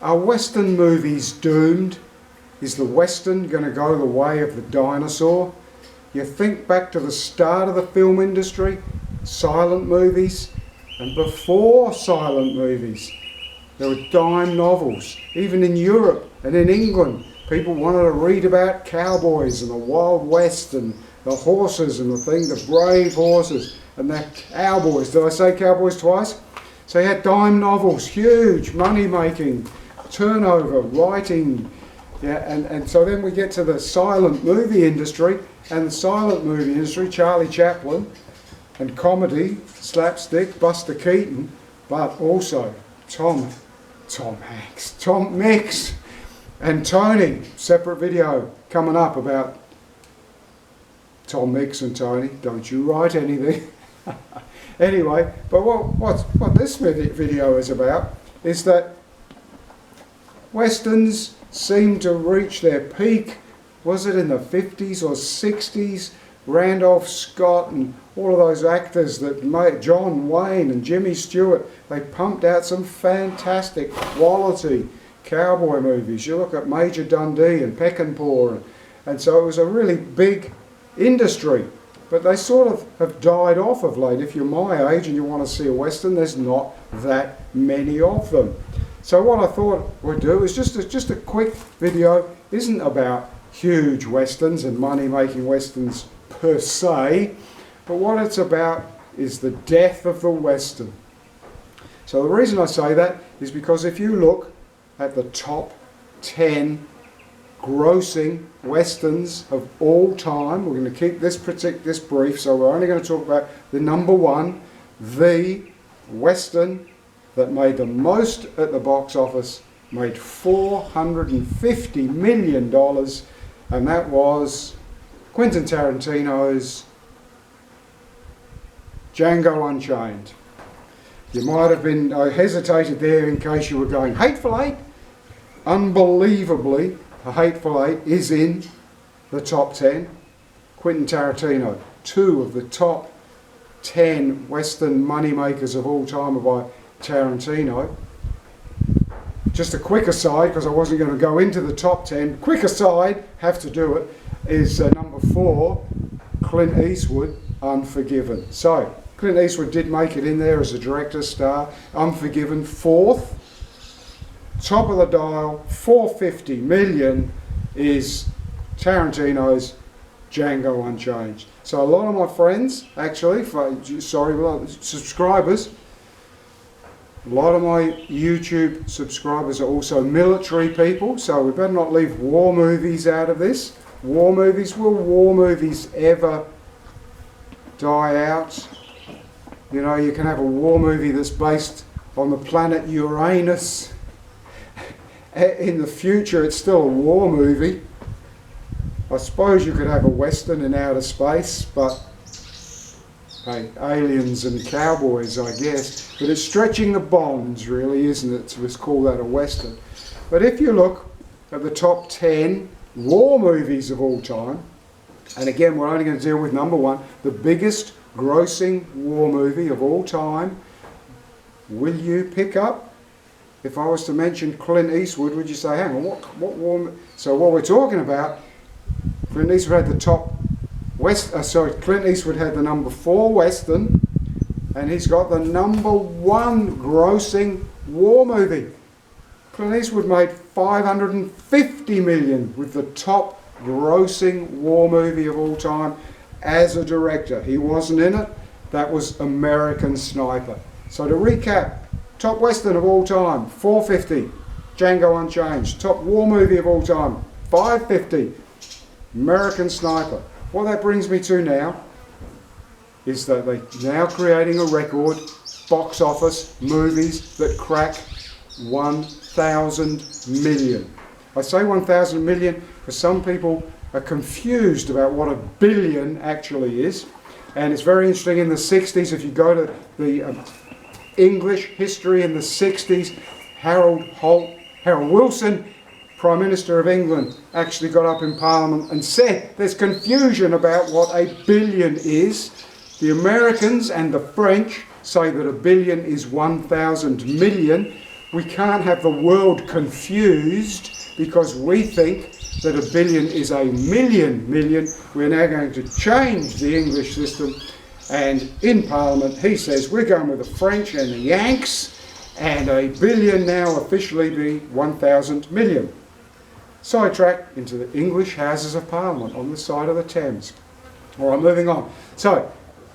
Are Western movies doomed? Is the Western going to go the way of the dinosaur? You think back to the start of the film industry, silent movies, and before silent movies, there were dime novels. Even in Europe and in England, people wanted to read about cowboys and the Wild West and the horses and the thing, the brave horses and the cowboys. Did I say cowboys twice? So you had dime novels, huge money-making, turnover, writing. Yeah, and so then we get to the silent movie industry, and the silent movie industry, Charlie Chaplin, and comedy, slapstick, Buster Keaton, but also Tom Hanks, Tom Mix, and Tony. Separate video coming up about Tom Mix and Tony. Don't you write anything. Anyway, but what this video is about is that Westerns seem to reach their peak, was it in the 50s or 60s? Randolph Scott and all of those actors that made John Wayne and Jimmy Stewart, they pumped out some fantastic quality cowboy movies. You look at Major Dundee and Peckinpah, and so it was a really big industry. But they sort of have died off of late. If you're my age and you want to see a Western, there's not that many of them. So what I thought we'd do is just a quick video. Isn't about huge Westerns and money-making Westerns per se, but what it's about is the death of the Western. So the reason I say that is because if you look at the top 10 grossing Westerns of all time, we're going to keep this brief, so we're only going to talk about the number one, the Western that made the most at the box office, made $450 million, and that was Quentin Tarantino's Django Unchained. You might have been, I hesitated there in case you were going, Hateful Eight? Unbelievably, The Hateful Eight is in the top 10. Quentin Tarantino, 2 of the top 10 Western moneymakers of all time are by Tarantino. Just a quick aside, because I wasn't going to go into the top 10. Quick aside, have to do it, is number 4, Clint Eastwood, Unforgiven. So, Clint Eastwood did make it in there as a director star. Unforgiven, 4th. Top of the dial, $450 million, is Tarantino's Django Unchained. So a lot of my friends, actually, subscribers, a lot of my YouTube subscribers are also military people, so we better not leave war movies out of this. War movies, will war movies ever die out? You know, you can have a war movie that's based on the planet Uranus. In the future, it's still a war movie. I suppose you could have a Western in outer space, but hey, aliens and cowboys, I guess. But it's stretching the bonds, really, isn't it, to call that a Western. But if you look at the top 10 war movies of all time, and again, we're only going to deal with number 1, the biggest grossing war movie of all time, will you pick up? If I was to mention Clint Eastwood, would you say, hang on, what war? So what we're talking about, Clint Eastwood had the top Clint Eastwood had the number 4 Western, and he's got the number 1 grossing war movie. Clint Eastwood made $550 million with the top grossing war movie of all time as a director. He wasn't in it. That was American Sniper. So to recap, top Western of all time, $450, Django Unchained. Top war movie of all time, $550, American Sniper. What that brings me to now is that they're now creating a record, box office, movies that crack 1,000 million. I say 1,000 million because some people are confused about what a billion actually is. And it's very interesting in the 60s, if you go to the English history in the 60s, Harold Wilson, Prime Minister of England, actually got up in Parliament and said there's confusion about what a billion is. The Americans and the French say that a billion is 1,000 million, We can't have the world confused because we think that a billion is a million. We're now going to change the English system, and in Parliament he says we're going with the French and the Yanks, and a billion now officially be 1,000 million. Sidetrack into the English Houses of Parliament on the side of the Thames. All right, moving on. So,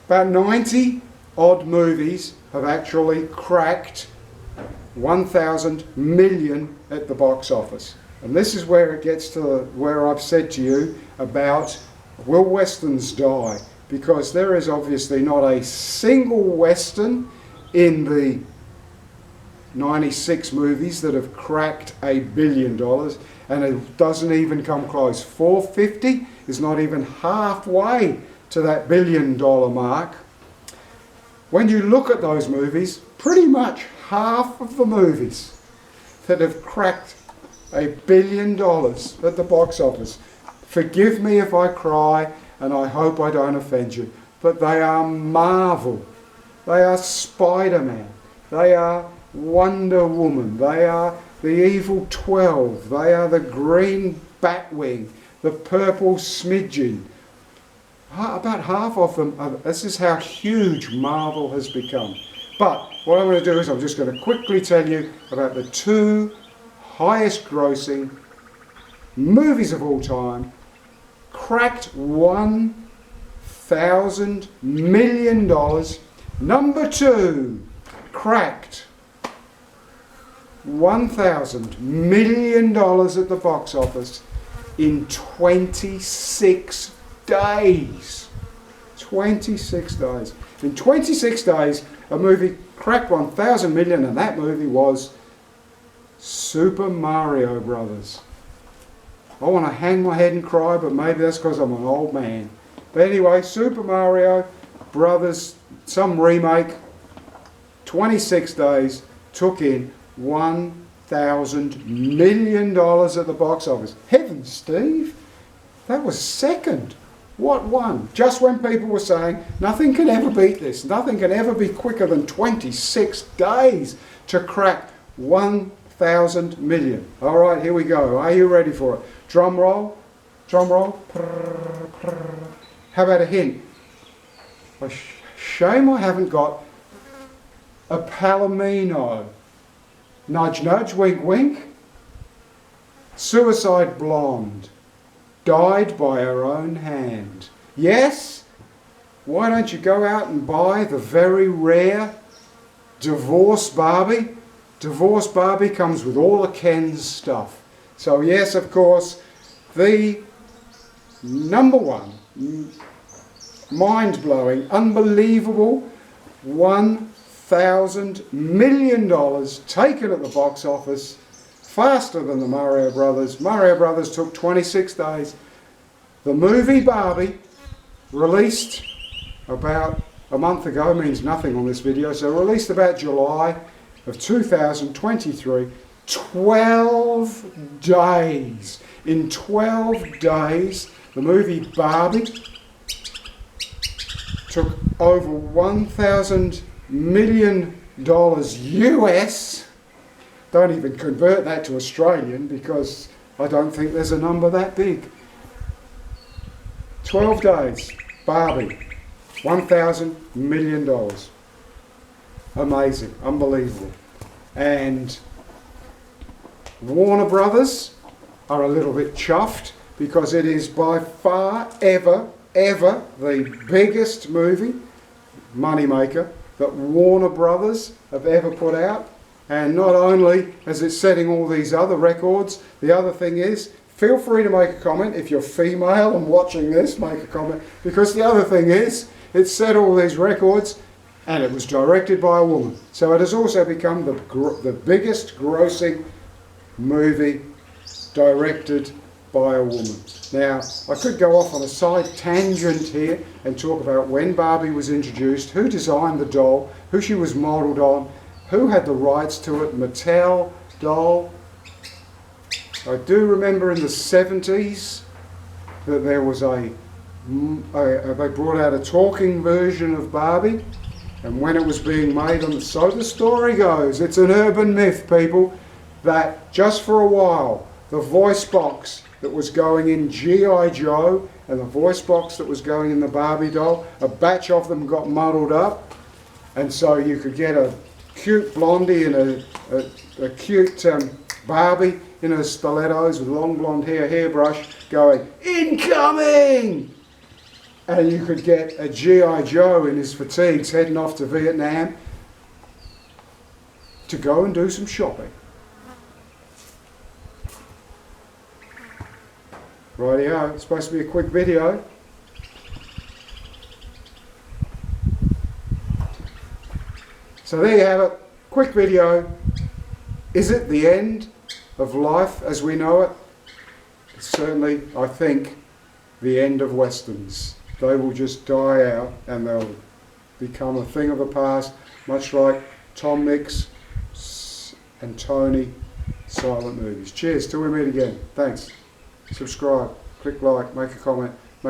about 90 odd movies have actually cracked 1,000 million at the box office. And this is where it gets to where I've said to you about will westerns die? Because there is obviously not a single western in the 96 movies that have cracked $1 billion, and it doesn't even come close. 450 is not even halfway to that $1 billion mark. When you look at those movies, pretty much half of the movies that have cracked $1 billion at the box office. Forgive me if I cry, and I hope I don't offend you, but they are Marvel. They are Spider-Man. They are Wonder Woman. They are the Evil 12. They are the Green Batwing, the Purple Smidgen. About half of them, this is how huge Marvel has become. But what I'm going to do is I'm just going to quickly tell you about the two highest grossing movies of all time, cracked $1,000 million. Number two, cracked $1,000 million at the box office in 26 days. 26 days. In 26 days, a movie cracked 1,000 million, and that movie was Super Mario Brothers. I want to hang my head and cry, but maybe that's because I'm an old man. But anyway, Super Mario Brothers, some remake, 26 days, took in $1,000 million at the box office. Heavens, Steve, that was second. What won? Just when people were saying, nothing can ever beat this, nothing can ever be quicker than 26 days to crack 1,000 million. All right, here we go. Are you ready for it? Drum roll. Drum roll. How about a hint? Shame I haven't got a Palomino. Nudge, nudge, wink, wink. Suicide Blonde. Died by her own hand. Yes? Why don't you go out and buy the very rare Divorce Barbie? Divorce Barbie comes with all of Ken's stuff. So yes, of course, the number one, mind-blowing, unbelievable $1,000 million taken at the box office, faster than the Mario Brothers. Mario Brothers took 26 days. The movie Barbie, released about a month ago, means nothing on this video, so released about July of 2023, 12 days. In 12 days, the movie Barbie took over $1,000 million US. Don't even convert that to Australian because I don't think there's a number that big. 12 days, Barbie, $1,000 million. Amazing, unbelievable. And Warner Brothers are a little bit chuffed because it is by far ever the biggest movie, moneymaker, that Warner Brothers have ever put out. And not only is it setting all these other records, the other thing is, feel free to make a comment. If you're female and watching this, make a comment. Because the other thing is, it set all these records and it was directed by a woman. So it has also become the biggest grossing movie directed by a woman. Now, I could go off on a side tangent here and talk about when Barbie was introduced, who designed the doll, who she was modelled on, who had the rights to it, Mattel doll. I do remember in the 70s that there was they brought out a talking version of Barbie, And when it was being made, so the story goes, it's an urban myth, people, that just for a while, the voice box that was going in G.I. Joe and the voice box that was going in the Barbie doll, a batch of them got muddled up, and so you could get a cute blondie and a cute Barbie in her stilettos with long blonde hair, hairbrush, going, incoming! And you could get a G.I. Joe in his fatigues heading off to Vietnam to go and do some shopping. Rightio, it's supposed to be a quick video. So there you have it, quick video. Is it the end of life as we know it? It's certainly, I think, the end of Westerns. They will just die out and they'll become a thing of the past, much like Tom Mix and Tony silent movies. Cheers, till we meet again. Thanks. Subscribe, click like, make a comment.